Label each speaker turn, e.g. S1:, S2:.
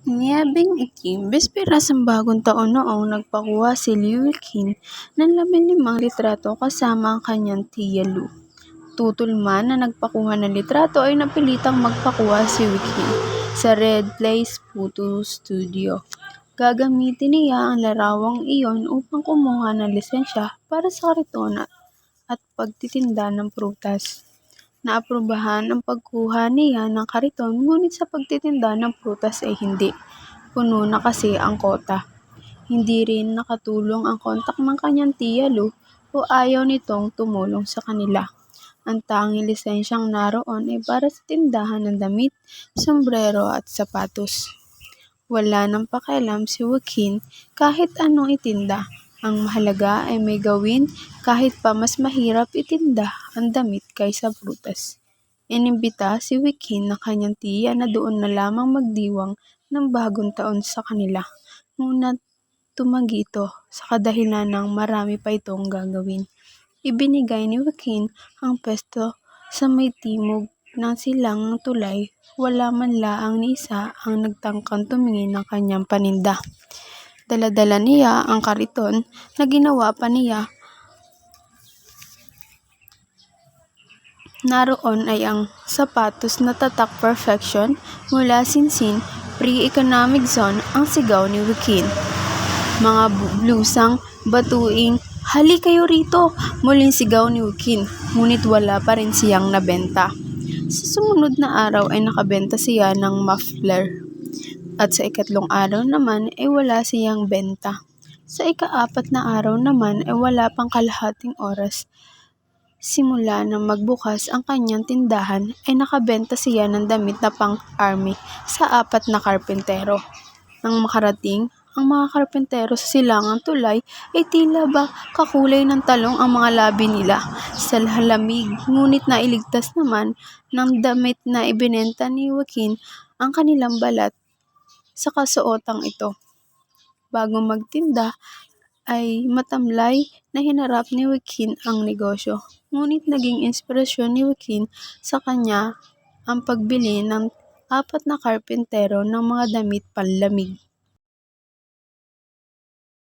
S1: Niyabing itim, bisperas ng bagong taon noong nagpakuha si Liu Qin ng 15 litrato kasama ang kanyang tiya Lu. Tutol man na nagpakuha ng litrato ay napilitang magpakuha si Qin sa Red Place Photo Studio. Gagamitin niya ang larawang iyon upang kumuha ng lisensya para sa kariton at pagtitinda ng prutas. Naaprubahan ang pagkuha niya ng kariton ngunit sa pagtitinda ng prutas ay hindi. Puno na kasi ang kota. Hindi rin nakatulong ang kontak ng kanyang tiya Lu o ayaw nitong tumulong sa kanila. Ang tanging lisensyang naroon ay para sa tindahan ng damit, sombrero at sapatos. Wala nang pakialam si Joaquin kahit anong itinda. Ang mahalaga ay may gawin kahit pa mas mahirap itinda ang damit kaysa prutas. Inimbita si Joaquin na kanyang tiya na doon na lamang magdiwang ng bagong taon sa kanila. Ngunit tumanggi ito sa kadahilan ng marami pa itong gagawin. Ibinigay ni Joaquin ang pwesto sa may timog ng silangang tulay. Wala man laang ni isa ang nagtangkang tumingin ng kanyang paninda. Dala-dala niya ang kariton na ginawa pa niya. Naroon ay ang sapatos na tatak perfection mula Sinsin Pre-Economic Zone ang sigaw ni Joaquin. Mga blusang batuing, "Hali kayo rito!" muling sigaw ni Joaquin, ngunit wala pa rin siyang nabenta. Sa sumunod na araw ay nakabenta siya ng muffler. At sa ikatlong araw naman ay wala siyang benta. Sa ika-4 na araw naman ay wala pang kalahating oras. Simula nang magbukas ang kanyang tindahan ay nakabenta siya ng damit na pang-army sa 4 na karpentero. Nang makarating ang mga karpentero sa silangang tulay ay tila ba kakulay ng talong ang mga labi nila sa lamig, ngunit nailigtas naman ng damit na ibinenta ni Joaquin ang kanilang balat sa kasuotang ito. Bago magtinda ay matamlay na hinarap ni Joaquin ang negosyo. Ngunit naging inspirasyon ni Joaquin sa kanya ang pagbili ng 4 na karpentero ng mga damit panlamig.